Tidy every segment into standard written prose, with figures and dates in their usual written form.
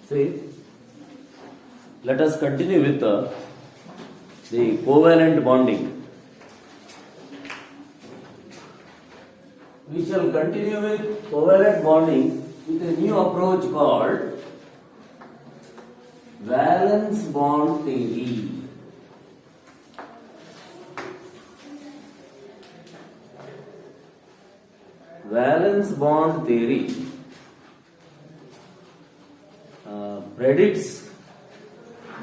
See, let us continue with the covalent bonding. We shall continue with covalent bonding with a new approach called valence bond theory. Valence bond theory predicts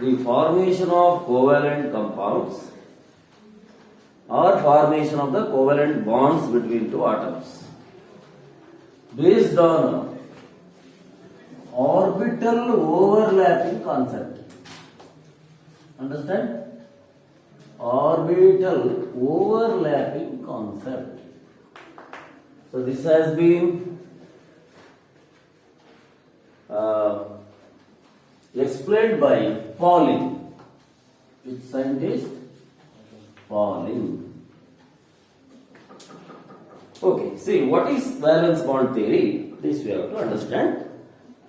the formation of covalent compounds or formation of the covalent bonds between two atoms based on orbital overlapping concept. Understand? Orbital overlapping concept. So this has been explained by Pauling. Which scientist? Pauling. Okay, see what is valence bond theory? This we have to understand.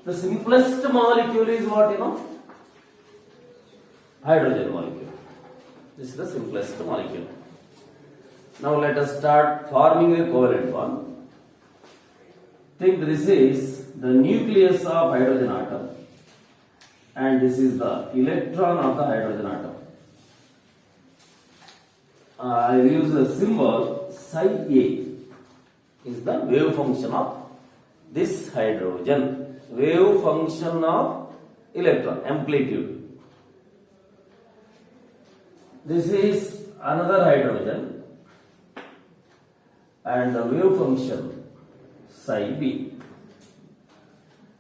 The simplest molecule is what you know? Hydrogen molecule. This is the simplest molecule. Now let us start forming a covalent bond. Think this is the nucleus of hydrogen atom and this is the electron of the hydrogen atom. I use the symbol psi A is the wave function of this hydrogen, wave function of electron, amplitude. This is another hydrogen and the wave function psi B.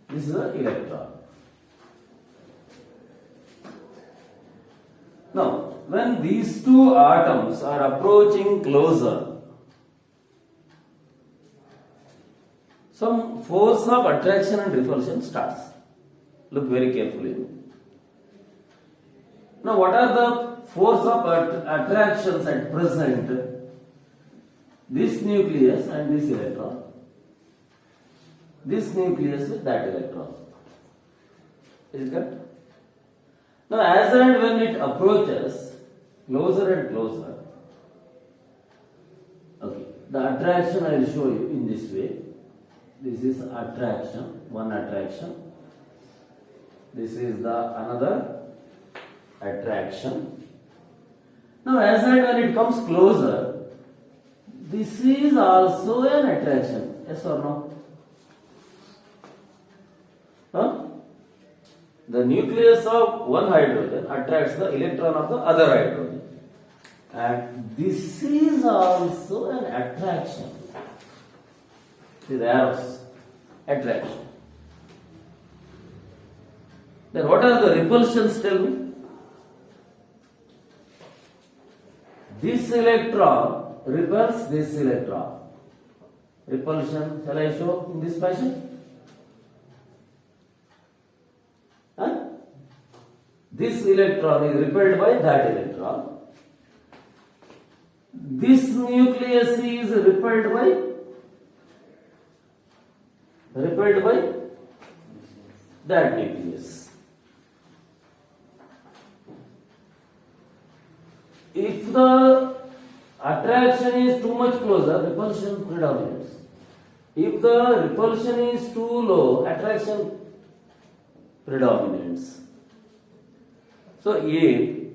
This is the electron. Now, when these two atoms are approaching closer, some force of attraction and repulsion starts. Look very carefully. Now, what are the force of attractions at present? This nucleus and this electron. This nucleus with that electron. Is it correct? Now, as and when it approaches closer and closer, okay, the attraction I will show you in this way. This is attraction, one attraction. This is the another attraction. Now, as and when it comes closer, this is also an attraction. Yes or no? Huh? The nucleus of one hydrogen attracts the electron of the other hydrogen. And this is also an attraction. See the arrows. Attraction. Then what are the repulsions, tell me? This electron repels this electron. Repulsion, shall I show in this fashion? This electron is repelled by that electron. This nucleus is repelled by that nucleus. If the attraction is too much closer, repulsion predominates. If the repulsion is too low, attraction predominates. So, a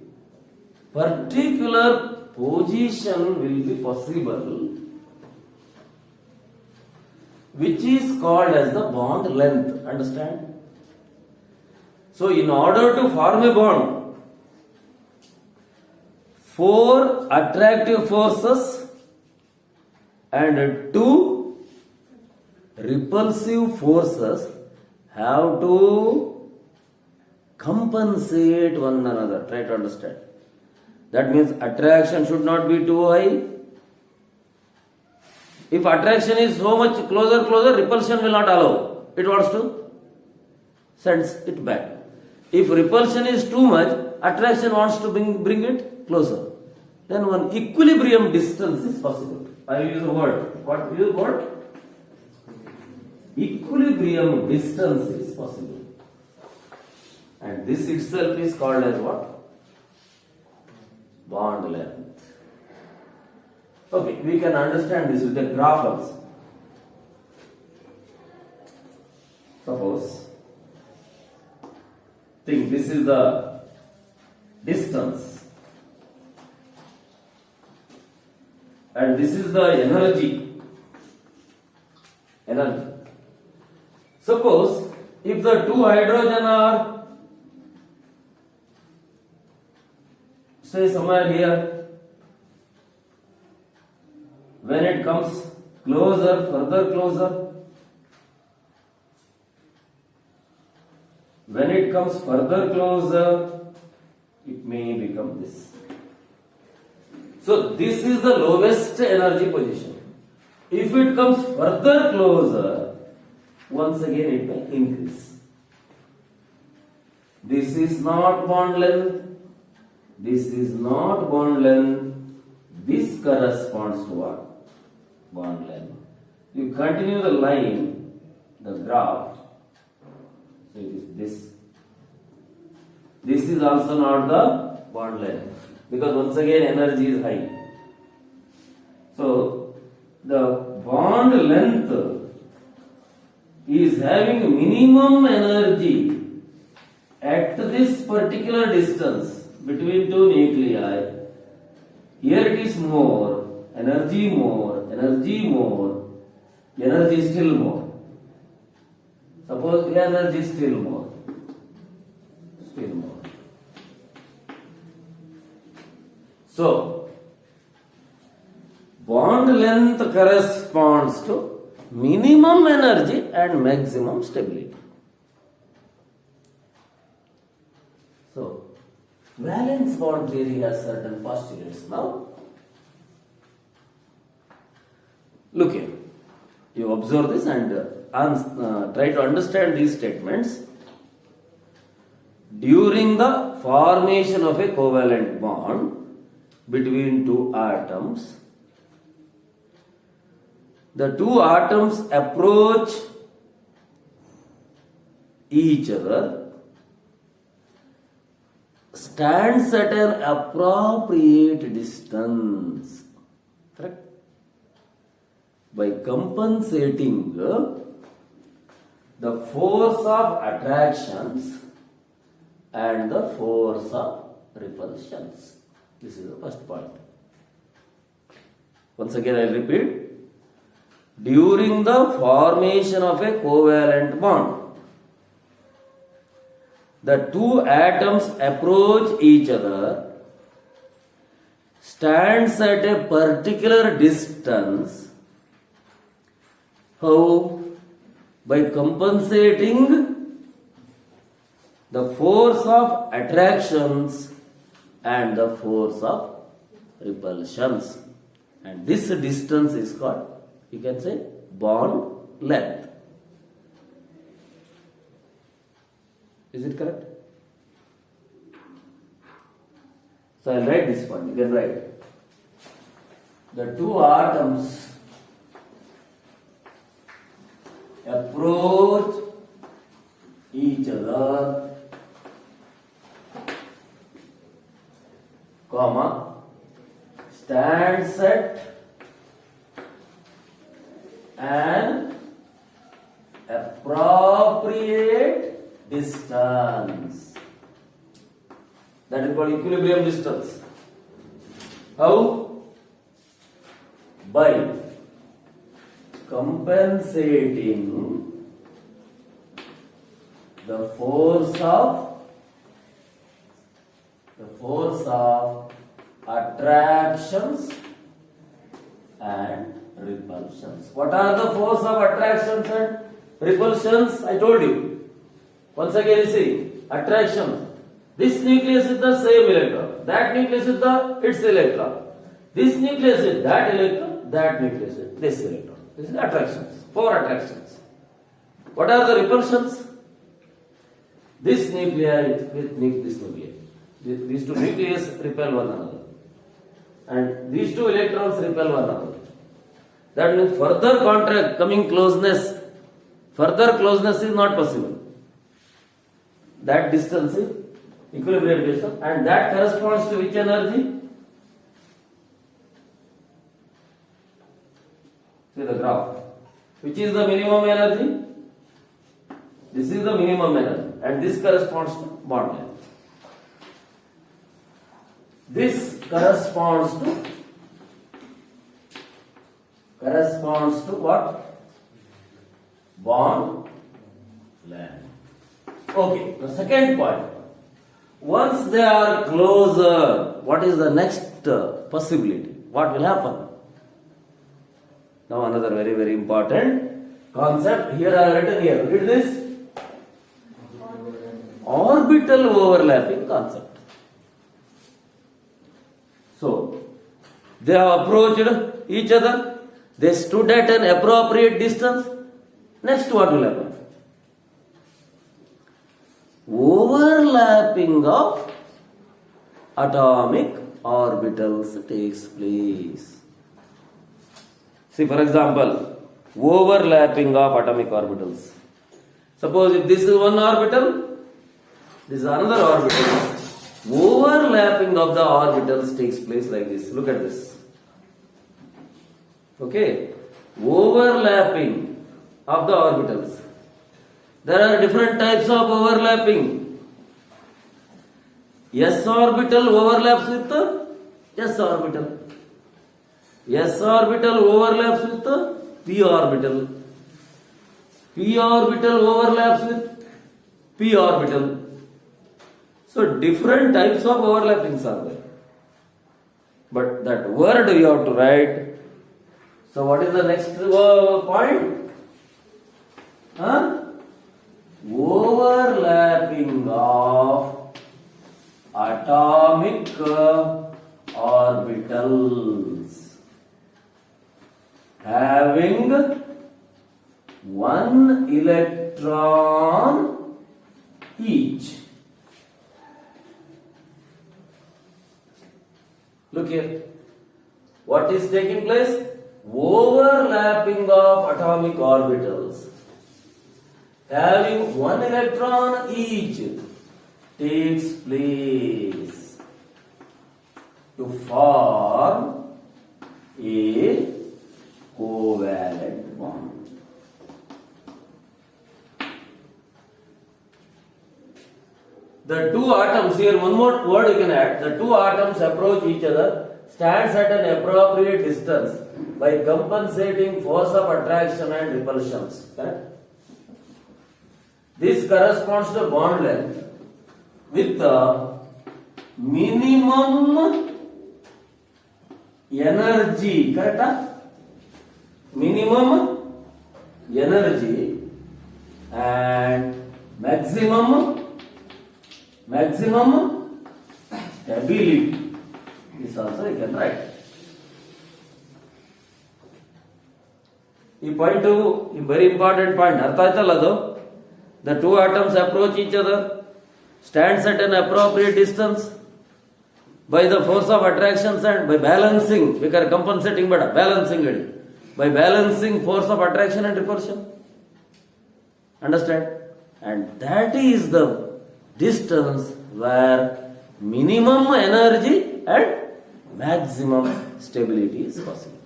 particular position will be possible which is called as the bond length. Understand? So, in order to form a bond, 4 attractive forces and 2 repulsive forces have to compensate one another. Try to understand. That means attraction should not be too high. If attraction is so much closer, repulsion will not allow. It wants to send it back. If repulsion is too much, attraction wants to bring it closer. Then one equilibrium distance is possible. I use a word. What is the word? Equilibrium distance is possible. And this itself is called as what? Bond length. Okay, we can understand this with a graph also. Suppose, think this is the distance and this is the energy. Suppose if the two hydrogen are say somewhere here, when it comes closer, further closer, when it comes further closer, it may become this. So this is the lowest energy position. If it comes further closer, once again it may increase. This is not bond length. This is not bond length. This corresponds to what? Bond length. You continue the line, the graph. So it is this. This is also not the bond length because once again energy is high. So the bond length is having minimum energy at this particular distance between two nuclei. Here it is more, energy more, energy more, energy still more. Suppose energy still more, still more. So, bond length corresponds to minimum energy and maximum stability. So, valence bond theory has certain postulates. Now, look here. You observe this and try to understand these statements. During the formation of a covalent bond between two atoms, the two atoms approach each other, stands at an appropriate distance, correct? By compensating the force of attractions and the force of repulsions. This is the first point. Once again I will repeat. During the formation of a covalent bond, the two atoms approach each other, stands at a particular distance. How? By compensating the force of attractions and the force of repulsions. And this distance is called, you can say, bond length. Is it correct? So I'll write this one. You can write. The two atoms approach each other, comma, stands at an appropriate distance. That is called equilibrium distance. How? By compensating the force of attractions and repulsions. What are the force of attractions and repulsions? I told you. Once again you see, attraction. This nucleus is the same electron. That nucleus is its electron. This nucleus is that electron. That nucleus is this electron. This is attractions. 4 attractions. What are the repulsions? This nuclei with this nuclei. These two nucleus repel one another. And these two electrons repel one another. That means further contact, coming closeness, further closeness is not possible. that distance is equilibrium distance, and that corresponds to which energy? See the graph. Which is the minimum energy? This is the minimum energy, and this corresponds to bond length. This corresponds to what? Bond length. Okay, the second point. Once they are closer, what is the next possibility? What will happen? Now another very, very important concept. Here I have written here. Read this. Orbital overlapping concept. So, they have approached each other. They stood at an appropriate distance. Next, what will happen? Overlapping of atomic orbitals takes place. See, for example, overlapping of atomic orbitals. Suppose if this is one orbital, this is another orbital. Overlapping of the orbitals takes place like this. Look at this. Okay. Overlapping of the orbitals. There are different types of overlapping. S orbital overlaps with the S orbital. S orbital overlaps with the P orbital. P orbital overlaps with P orbital. So different types of overlappings are there. But that word you have to write. So what is the next point? Overlapping of atomic orbitals having one electron each. Look here. What is taking place? Overlapping of atomic orbitals having one electron each takes place to form a covalent bond. The two atoms, here one more word you can add, the two atoms approach each other, stands at an appropriate distance by compensating force of attraction and repulsions. Correct? This corresponds to bond length with the minimum energy. Correct? Minimum energy and maximum stability. This also you can write. ಈ point very important point. ಅರ್ಥ ಆಯ್ತಲ್ಲ ಅದು? The two atoms approach each other, stands at an appropriate distance by the force of attractions and by balancing, because compensating but balancing it, by balancing force of attraction and repulsion. Understand? And that is the distance where minimum energy and maximum stability is possible.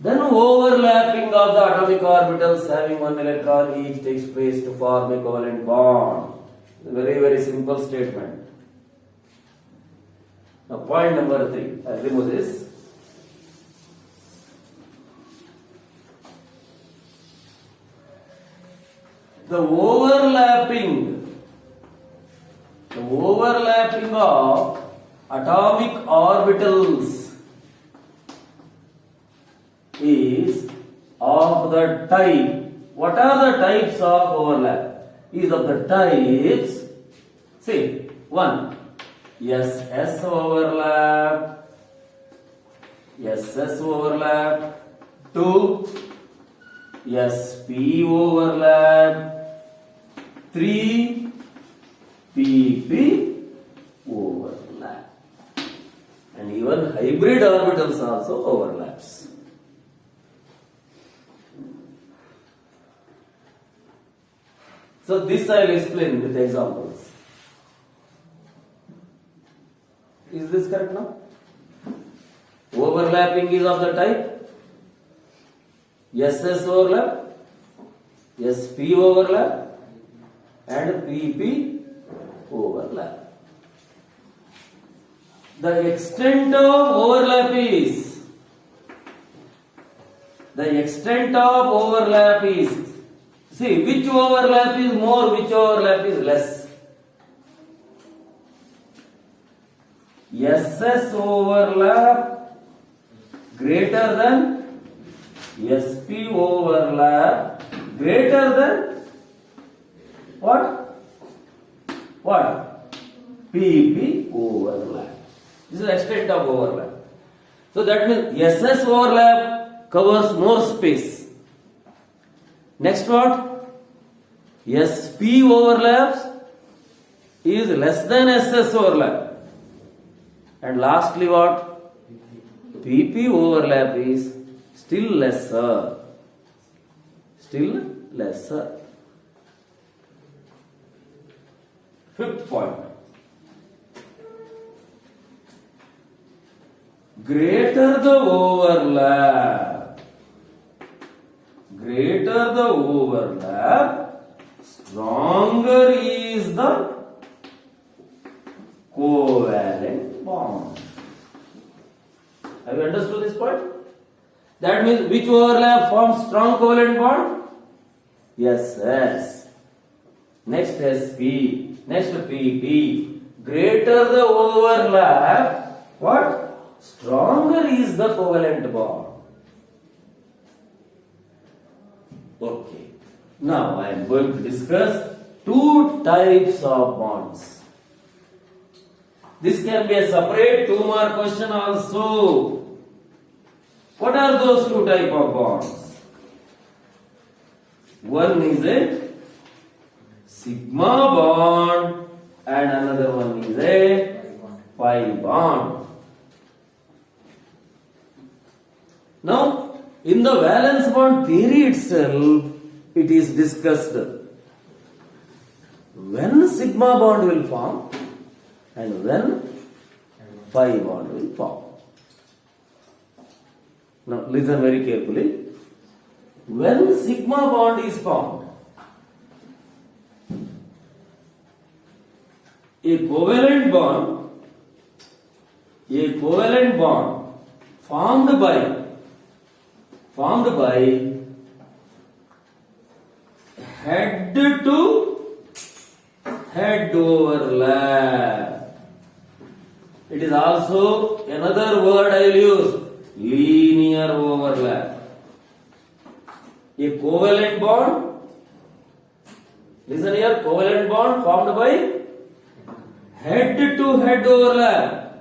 Then overlapping of the atomic orbitals having one electron each takes place to form a covalent bond. Very, very simple statement. Now point number 3. I'll remove this. The overlapping of atomic orbitals is of the type. What are the types of overlap? Is of the types. See, 1. SS overlap. SS overlap. 2. SP overlap. 3. PP overlap. And even hybrid orbitals also overlaps. So So this I will explain with examples. Is this correct now? Overlapping is of the type SS overlap, SP overlap, and PP overlap. The extent of overlap is see which overlap is more, which overlap is less. SS overlap greater than SP overlap greater than what? PP overlap. This is the extent of overlap. So that means SS overlap covers more space. Next what? SP overlaps is less than SS overlap. And lastly what? PP overlap is still lesser. Fifth point. Greater the overlap, stronger is the covalent bond. Have you understood this point? That means which overlap forms strong covalent bond? SS. Next SP. Next PP. Greater the overlap, what? Stronger is the covalent bond. Okay. Now I am going to discuss two types of bonds. This can be a separate 2-mark question also. What are those two types of bonds? One is a sigma bond and another one is a pi bond. Now, in the valence bond theory itself, it is discussed when sigma bond will form and when pi bond will form. Now, listen very carefully. When sigma bond is formed, a covalent bond formed by head to head overlap. It is also another word I will use, linear overlap. A covalent bond, listen here, covalent bond formed by head to head overlap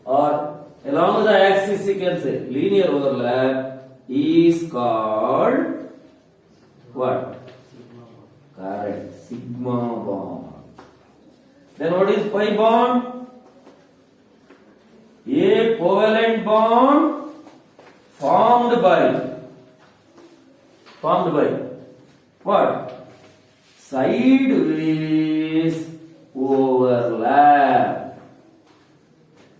or along the axis you can say linear overlap is called what? Correct, sigma bond. Then what is pi bond? A covalent bond formed by what? Sideways overlap.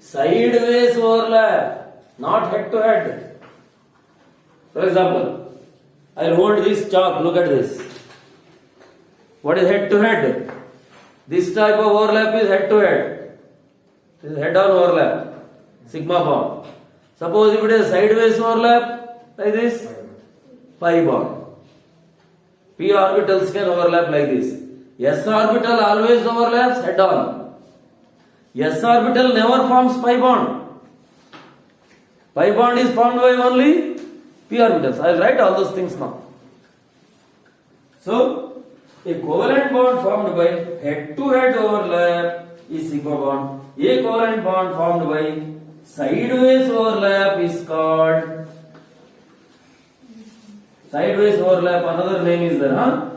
Sideways overlap, not head to head. For example, I will hold this chalk, look at this. What is head to head? This type of overlap is head to head. This is head on overlap, sigma bond. Suppose if it is sideways overlap, like this, pi bond. P orbitals can overlap like this. S orbital always overlaps head on. S orbital never forms pi bond. Pi bond is formed by only p orbitals. I will write all those things now. So, a covalent bond formed by head to head overlap is sigma bond. A covalent bond formed by sideways overlap is called sideways overlap, another name is there,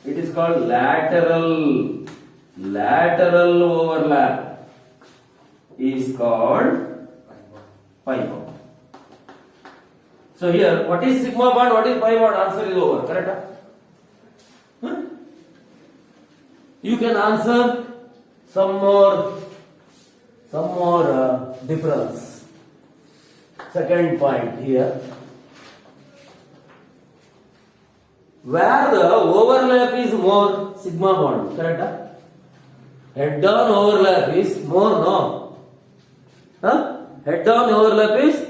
It is called lateral overlap is called pi bond. So here, what is sigma bond, what is pi bond? Answer is over, correct? You can answer some more difference. Second point here. Where the overlap is more, sigma bond, correct? Head-on overlap is more, no? Head-on overlap is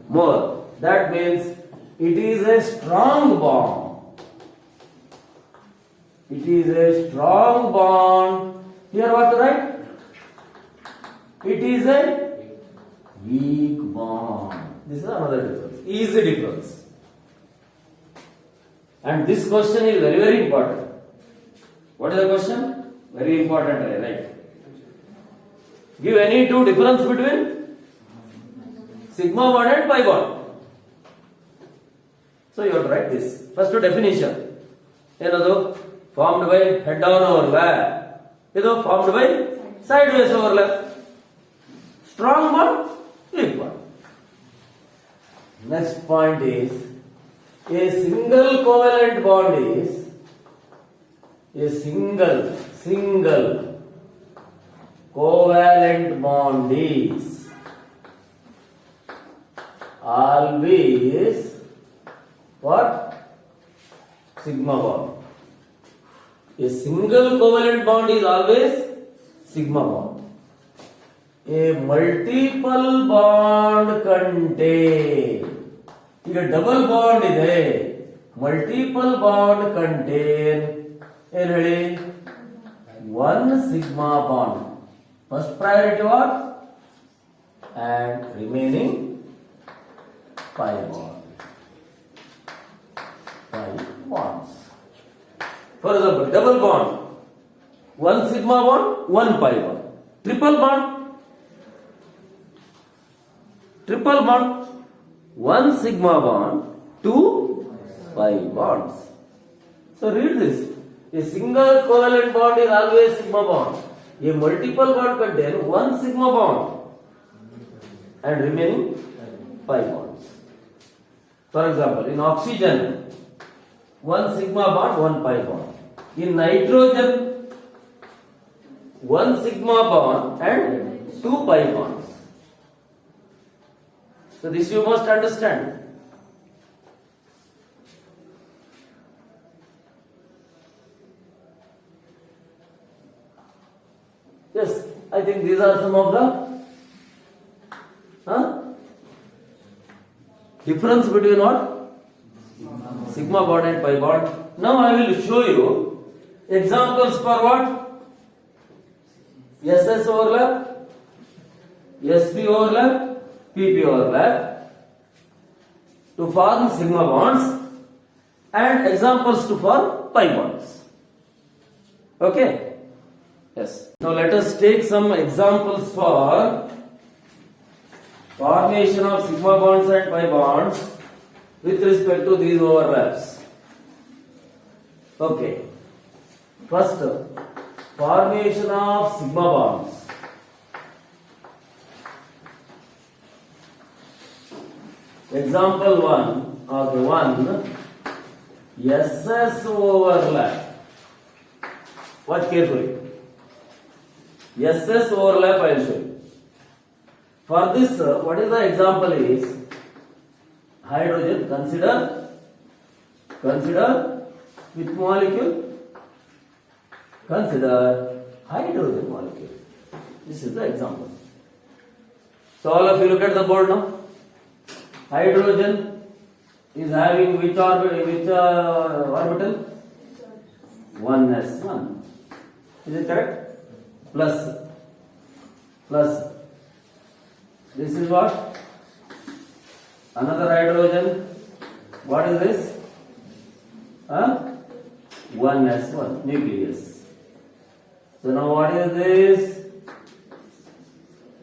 more. That means it is a strong bond. It is a strong bond. Here what to write? It is a weak bond. This is another difference. Easy difference. And this question is very, very important. What is the question? Very important, right? Give any two difference between sigma bond and pi bond. So you have to write this. First definition. ಏನದು? Formed by head-on overlap. ಇದು formed by sideways overlap. Strong bond, weak bond. Next point is a single covalent bond is a single covalent bond is always what? Sigma bond. A single covalent bond is always sigma bond. A multiple bond contain. ಈಗ double bond ಇದೆ, multiple bond contain ಏನ್ ಹೇಳಿ, one sigma bond. First priority what and remaining pi bond. Pi bonds. For example double bond, one sigma bond, one pi bond. Triple bond, one sigma bond, two pi bonds. So read this. A single covalent bond is always sigma bond. A multiple bond contain one sigma bond and remaining pi bonds. For example, in oxygen, one sigma bond, one pi bond. In nitrogen, one sigma bond and two pi bonds. So this you must understand. Yes, I think these are some of the difference between what? Sigma bond and pi bond. Now I will show you examples for what? SS overlap, SP overlap, PP overlap to form sigma bonds and examples to form pi bonds. Okay? Yes. Now let us take some examples for formation of sigma bonds and pi bonds with respect to these overlaps. Okay. First, formation of sigma bonds. Example 1 of the one SS overlap. Watch carefully. SS overlap I will show you. For this, what is the example is hydrogen. Consider which molecule? Consider hydrogen molecule. This is the example. So all of you look at the board now. Hydrogen is having which orbital? 1s1. Is it correct? Plus. This is what? Another hydrogen. What is this? 1s1 nucleus. So now what is this?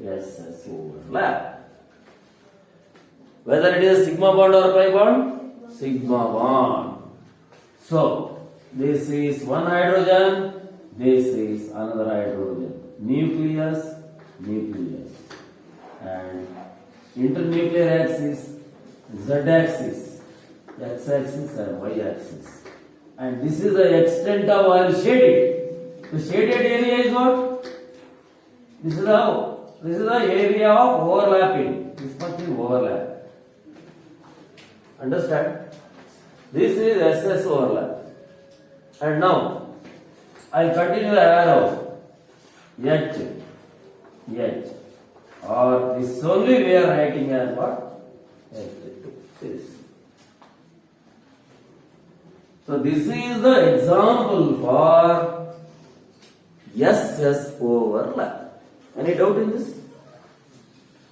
SS overlap. Whether it is sigma bond or pi bond? Sigma bond. So, this is one hydrogen, this is another hydrogen. Nucleus. And internuclear axis, Z axis, X axis and Y axis. And this is the extent of, I will shade it. The shaded area is what? This is the area of overlapping. This much is overlap. Understand? This is SS overlap. And now I'll continue the arrow. H. Or this only we are writing as what? H. This. So this is the example for SS overlap. Any doubt in this?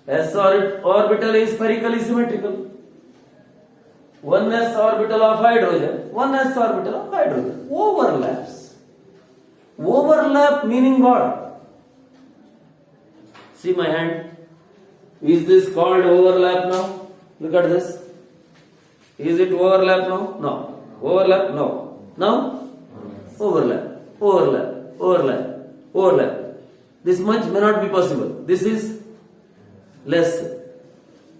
S orbital is spherically symmetrical. One s orbital of hydrogen, one s orbital of hydrogen overlaps. Overlap meaning what? See my hand. Is this called overlap now? Look at this. Is it overlap now? No. Overlap? No. Now? Overlap. This much may not be possible. This is less.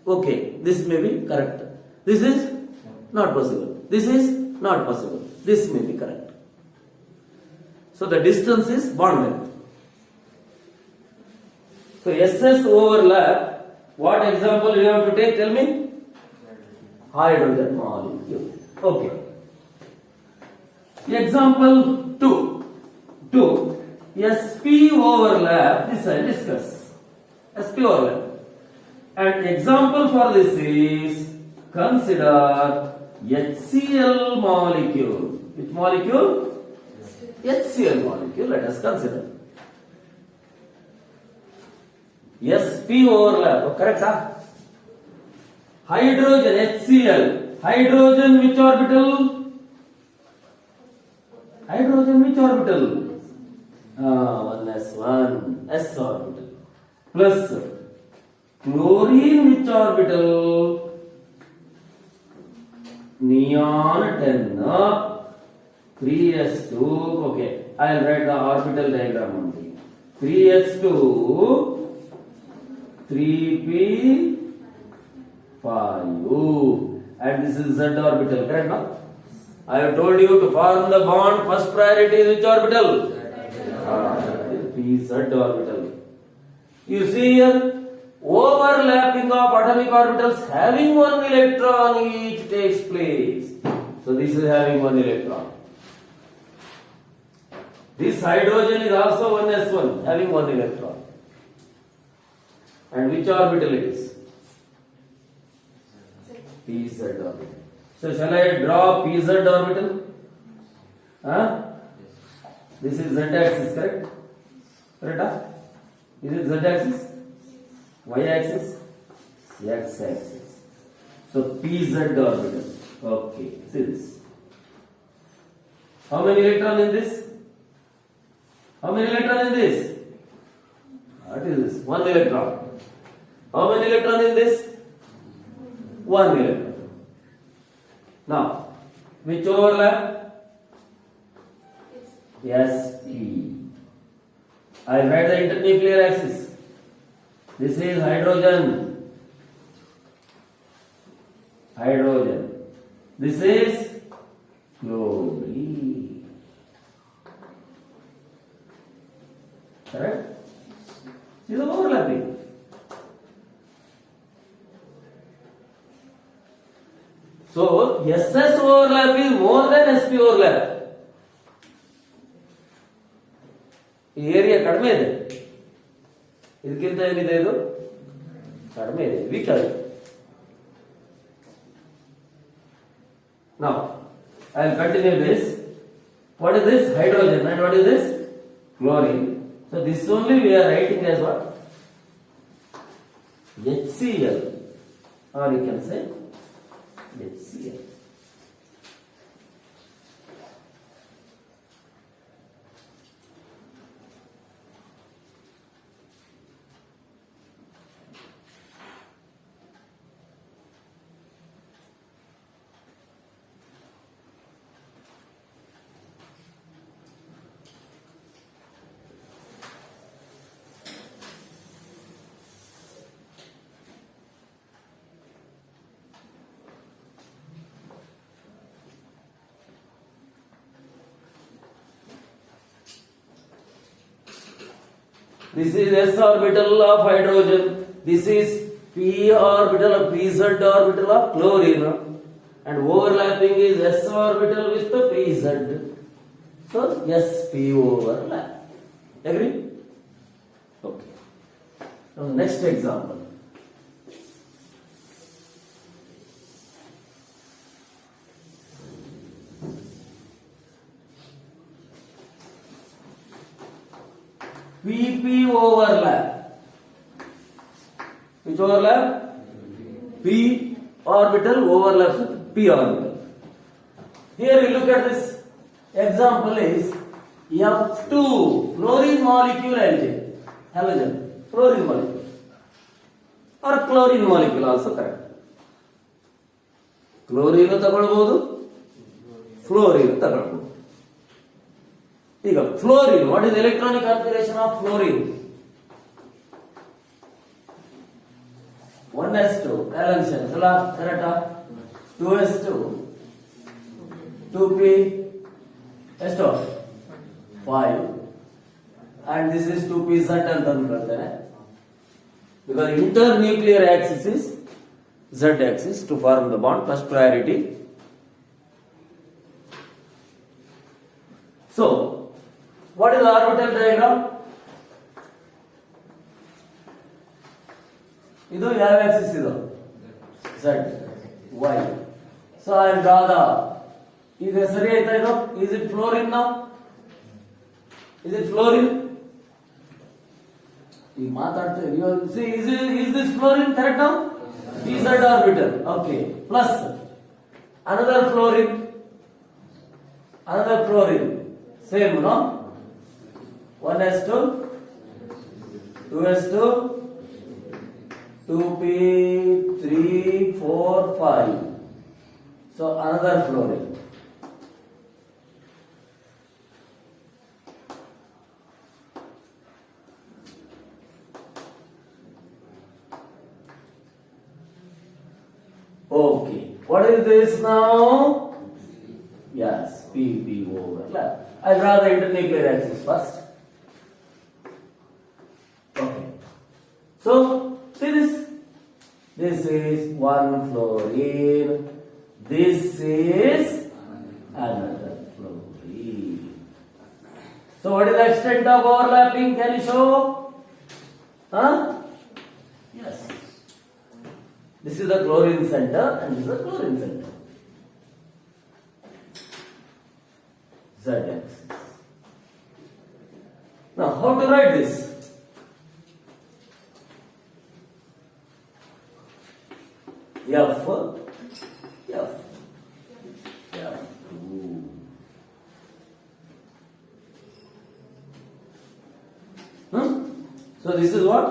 Okay, this may be correct. This is not possible. This is not possible. This may be correct. So the distance is bond length. So SS overlap, what example you have to take? Tell me. Hydrogen molecule. Okay. Example 2. SP overlap, this I discuss. SP overlap. And example for this is, consider HCl molecule. Which molecule? HCl molecule, let us consider. SP overlap, oh, correct? Huh? Hydrogen, HCl. Hydrogen which orbital? Hydrogen which orbital? 1s1, s orbital. Plus chlorine which orbital? Neon 10. 3s2. Okay, I will write the orbital diagram only. 3s2, 3p5. And this is z orbital, correct? No? I have told you to form the bond, first priority is which orbital? Z orbital. You see here, overlapping of atomic orbitals having one electron each takes place. So this is having one electron. This hydrogen is also 1s1, having one electron. And which orbital it is? Pz orbital. So shall I draw Pz orbital? This is z-axis, correct? Correct? Is it z-axis? Y-axis? X-axis. So Pz orbital. Okay, see this. How many electrons in this? How many electrons in this? What is this? One electron. How many electrons in this? One electron. Now, which overlap? Sp. I write the internuclear axis. This is hydrogen. This is chlorine. Correct? See the overlapping. So SS overlap is more than SP overlap. ಈ area ಕಡಿಮೆ ಇದೆ, ಇದಕ್ಕಿಂತ ಏನಿದೆ, ಇದು ಕಡಿಮೆ ಇದೆ, weak ಆಗಿದೆ. Now I will continue this. What is this? Hydrogen. And what is this? Chlorine. So this only we are writing as what? HCl, or you can say HCl. This is s orbital of hydrogen. This is p orbital of pz orbital of chlorine, and overlapping is s orbital with the pz. So sp overlap. Agree? Okay. Now next example. PP overlap. Which overlap? P orbital overlaps with P orbital. Here you look at this example is F2 fluorine molecule I'll take. Halogen, fluorine molecule. Or chlorine molecule also correct. Chlorine ತಗೊಳ್ಬಹುದು, fluorine ತಗೊಳ್ಬಹುದು. ಈಗ fluorine, what is the electronic configuration of fluorine? 1s2 valence ಅಲ್ಲ ಕರೆಕ್ಟಾ? 2s2 2p ಎಷ್ಟು 5 and this is 2pz ಅಂತ ಅಂದ್ಕೊಳ್ತೇನೆ, because internuclear axis is z axis to form the bond, first priority. So what is the orbital diagram? ಇದು ಯಾವ Axis ಇದು? z, y. So I will draw the, ಈಗ ಸರಿ ಆಯ್ತಾ ಇದು? Is it fluorine now? Is it fluorine? ಈಗ ಮಾತಾಡ್ತಾ ಇದೀವಿ. See, is this fluorine correct now? pz orbital. Okay. Plus another fluorine. Same, no? 1s2, 2s2, 2p, 3, 4, 5. So another fluorine. Okay. What is this now? Yes, PP overlap. I'll draw the internuclear axis first. Okay. So, see this? This is one fluorine. This is another fluorine. So, what is the extent of overlapping? Can you show? Huh? Yes. This is the chlorine center and this is the chlorine center. Z axis. Now, how to write this? F, F2. So this is what?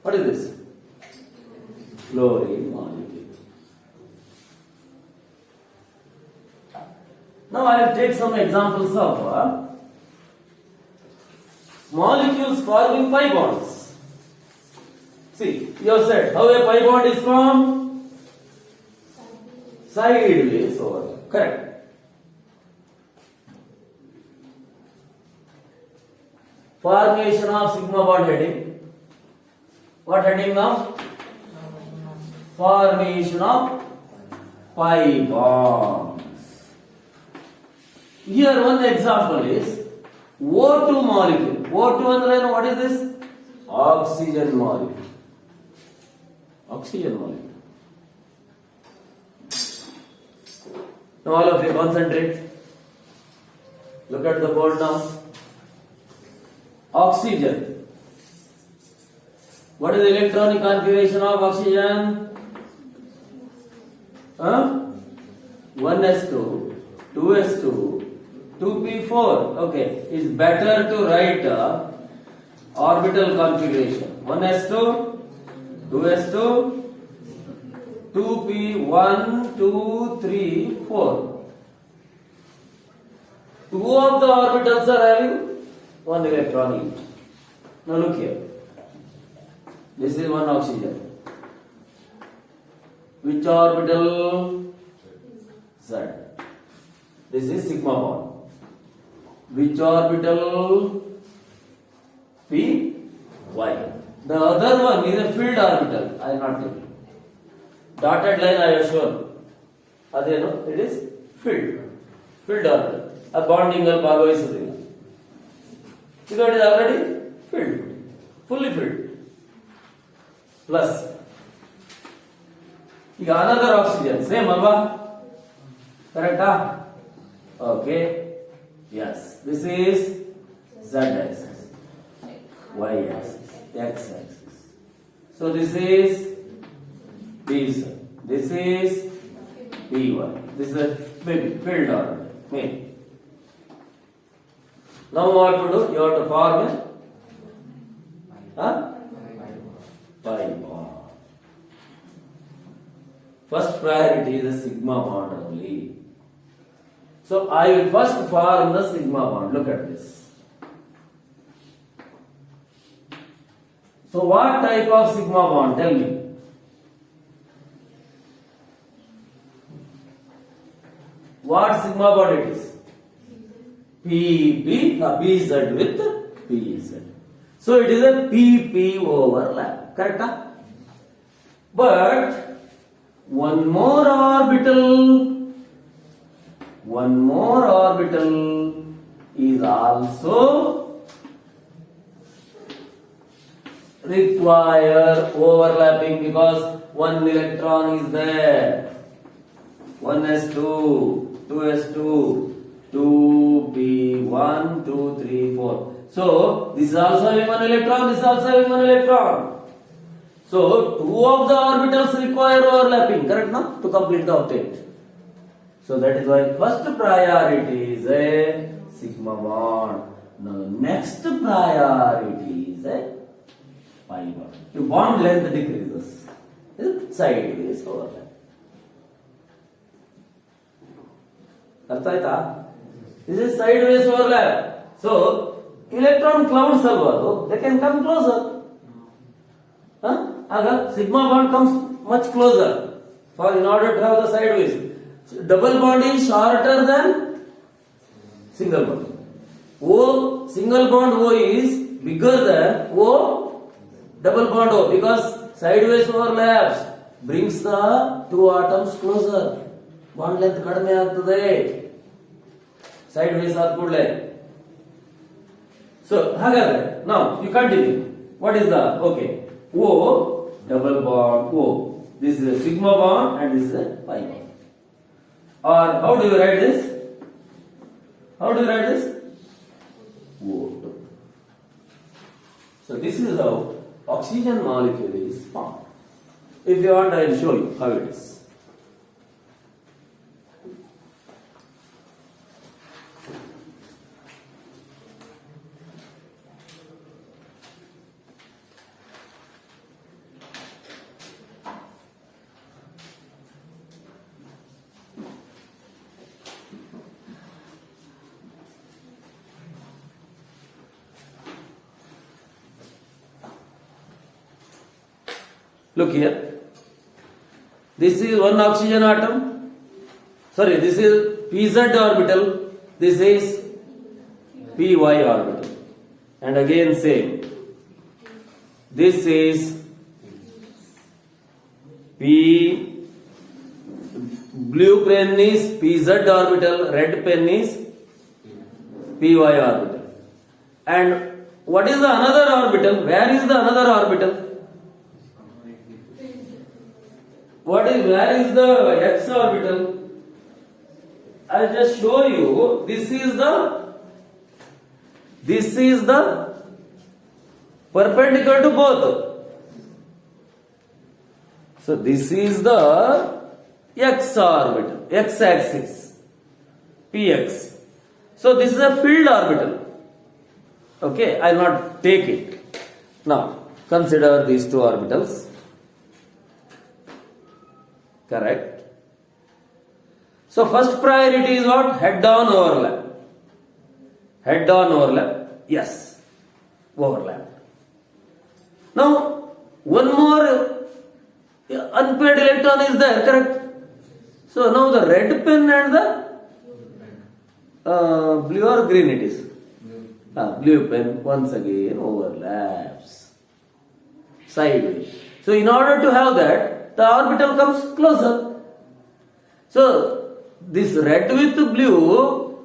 What is this? Fluorine molecule. Now I will take some examples of molecules forming pi bonds. See, you have said how a pi bond is formed? Sideways over. Correct. Formation of sigma bond heading. What heading now? Formation of pi bonds. Here one example is O2 molecule. O2 ಅಂದ್ರೆ what is this? Oxygen molecule. Oxygen molecule. Now all of you concentrate. Look at the board now. Oxygen. What is the electronic configuration of oxygen? 1s2, 2s2, 2p4. Okay, it's better to write orbital configuration. 1s2, 2s2, 2p, 1, 2, 3, 4. Two of the orbitals are having one electron each. Now look here. This is one oxygen. Which orbital? Z. This is sigma bond. Which orbital? The other one is a filled orbital. I will not tell you. Dotted line I have shown. ಅದೇನು? It is filled. Filled orbital. A bonding ಅಲ್ಲಿ ಭಾಗವಹಿಸುವುದಿಲ್ಲ. ಈಗ it is already filled. Fully filled. Plus. ಈಗ another oxygen. Same ಅಲ್ವಾ? Correcta? Okay. Yes. This is Z axis. Y axis. X axis. So this is B. This is B1. This is a maybe filled orbital. Maybe. Now what to do? You have to form a pi bond. First priority is the sigma bond only. So I will first form the sigma bond. Look at this. So what type of sigma bond? Tell me. What sigma bond it is? PZ with PZ. So it is a PP overlap. Correct? But one more orbital is also require overlapping because one electron is there. 1s2, 2s2, 2p1, 2, 3, 4. So this is also having one electron, this is also having one electron. So two of the orbitals require overlapping, correct now? To complete the octet. So that is why first priority is a sigma bond. Now next priority is a pi bond. Your bond length decreases. Sideways overlap. ಅರ್ಥ ಆಯ್ತಾ? This is sideways overlap. So electron clouds alva adu, they can come closer. Aga sigma bond comes much closer for in order to have the sideways. So, double bond is shorter than single bond. O single bond O is bigger than O double bond O because sideways overlaps brings the two atoms closer. Bond length ಕಡಿಮೆ ಆಗ್ತದೆ sideways ಆದ ಕೂಡಲೇ. So ಹಾಗಾದ್ರೆ now you continue. What is the okay? O double bond O. This is a sigma bond and this is a pi bond. Or how do you write this? How do you write this? O2. So this is how oxygen molecule is formed. If you want, I will show you how it is. Look here. This is one oxygen atom. Sorry, this is PZ orbital. This is PY orbital. And again same. This is P. Blue pen is PZ orbital. Red pen is PY orbital. And what is the another orbital? Where is the another orbital? Where is the x orbital? I'll just show you. This is the perpendicular to both. So this is the x orbital, x axis, px. So this is a filled orbital. Okay, I'll not take it. Now consider these two orbitals. Correct. So first priority is what? Head-on overlap. Head-on overlap. Yes. Overlap. Now one more unpaired electron is there. Correct. So now the red pen and the blue or green it is. Blue pen once again overlaps. sideways. So in order to have that, the orbital comes closer. So this red with blue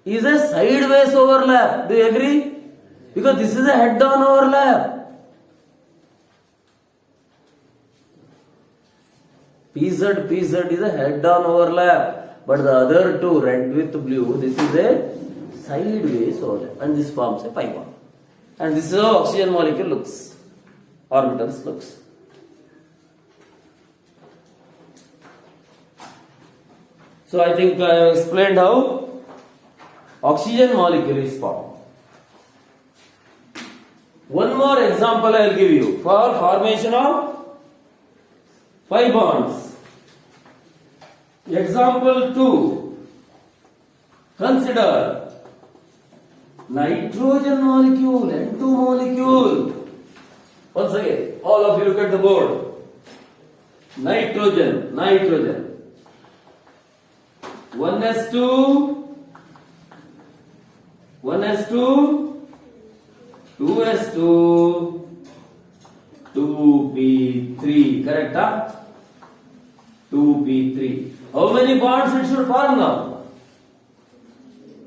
is a sideways overlap. Do you agree? Because this is a head-on overlap. PZ is a head-on overlap, but the other two, red with blue, this is a sideways overlap, and this forms a pi bond. And this is how oxygen molecule looks, orbitals looks. So I think I have explained how oxygen molecule is formed. One more example I will give you for formation of pi bonds. Example 2. Consider nitrogen molecule, N2 molecule. Once again, all of you look at the board. Nitrogen. 1s2, 2s2, 2p3. Correct, huh? 2p3. How many bonds it should form now?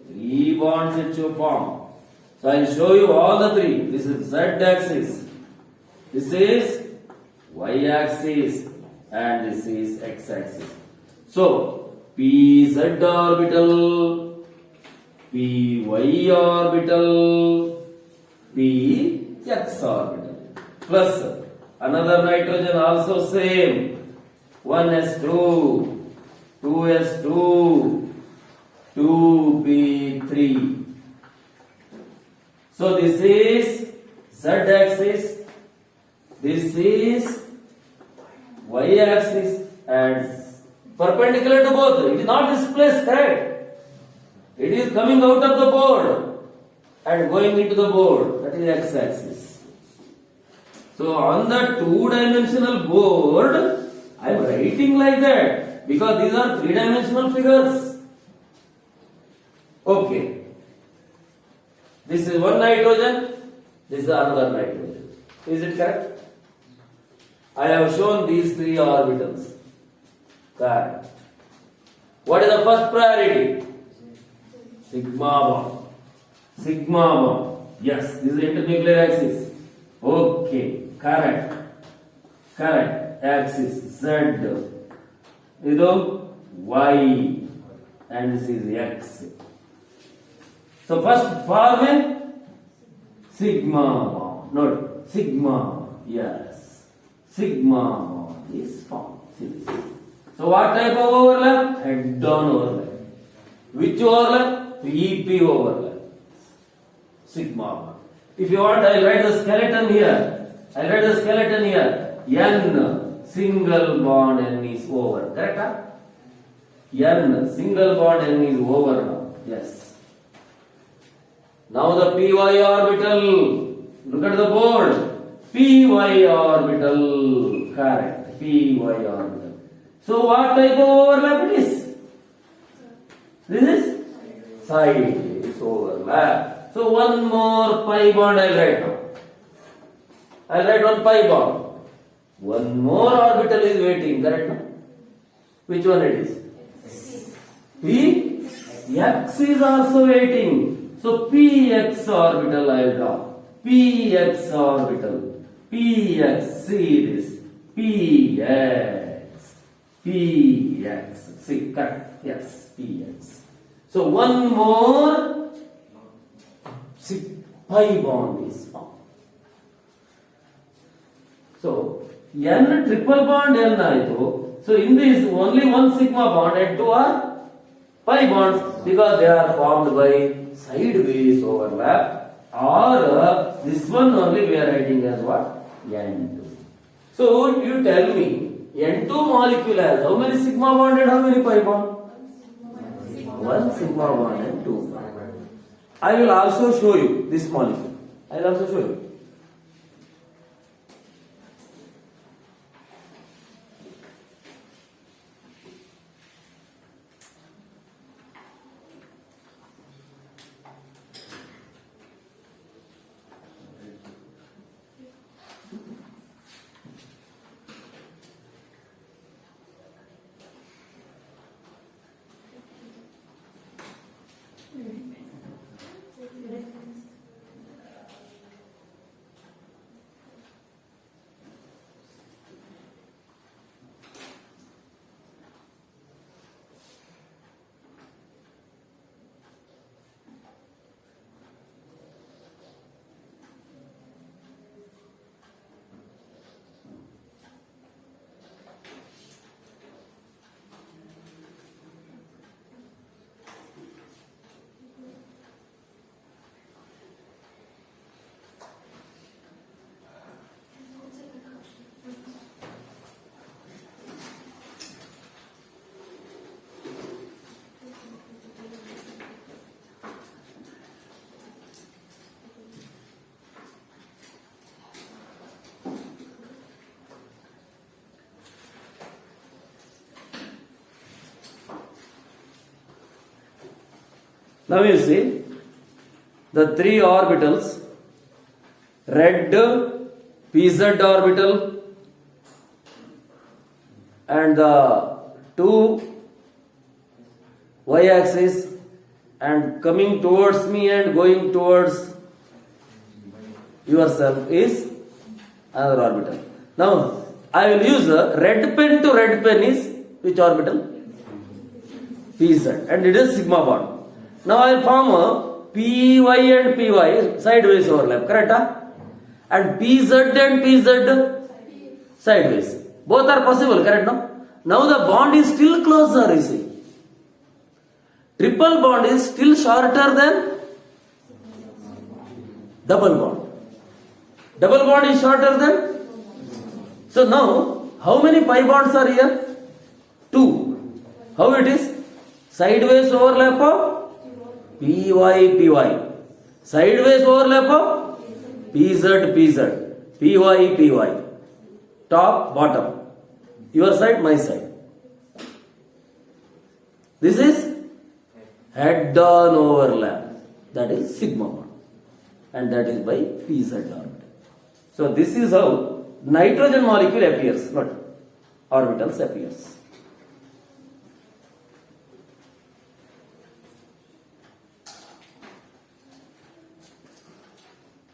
3 bonds it should form. So I will show you all the 3. This is z-axis, this is y-axis, and this is x-axis. So pz orbital, py orbital, px orbital, plus another nitrogen also same. 1s2, 2s2, 2p3. So this is z-axis, this is y-axis, and perpendicular to both. It is not displaced, correct? It is coming out of the board and going into the board. That is x-axis. So on the two-dimensional board, I am writing like that because these are three-dimensional figures. Okay. This is one nitrogen, this is another nitrogen. Is it correct? I have shown these 3 orbitals. Correct. What is the first priority? Sigma bond. Sigma bond. Yes, this is internuclear axis. Okay, correct. Axis Z. Idu Y. And this is X. So first form a sigma bond. Note, sigma. Yes. Sigma bond is formed. So what type of overlap? Head-on overlap. Which overlap? PP overlap. Sigma bond. If you want, I will write the skeleton here. N single bond N is over. Correct? Huh? N single bond N is over now. Yes. Now the py orbital. Look at the board. Py orbital. Correct. Py orbital. So what type of overlap it is? This is side overlap. So one more pi bond I will write now. I will write one pi bond. One more orbital is waiting, correct? Which one it is? P? X is also waiting. So px orbital I will draw. Px orbital. Px, see this. Px. See, correct? Yes, Px. So one more pi bond is formed. So N triple bond N aitu. So in this only one sigma bond and 2 are pi bonds because they are formed by sideways overlap, or this one only we are writing as what? N2. So you tell me N2 molecule has how many sigma bond and how many pi bond? One sigma bond and 2 pi. I will also show you this molecule. I will also show you. Now you see the three orbitals, red pz orbital and the two y-axis and coming towards me and going towards yourself is another orbital. Now I will use a red pen to red pen is which orbital? Pz, and it is sigma bond. Now I will form a py and py sideways overlap, correct? And pz and pz sideways. Both are possible, correct? Now the bond is still closer, you see. Triple bond is still shorter than double bond. Double bond is shorter than. So now, how many pi bonds are here? 2. How it is? Sideways overlap of py. Sideways overlap of pz. Py. Top, bottom. Your side, my side. This is head-on overlap. That is sigma bond. And that is by pz orbital. So this is how nitrogen molecule appears, not orbitals appears.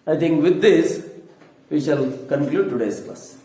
I think with this we shall conclude today's class.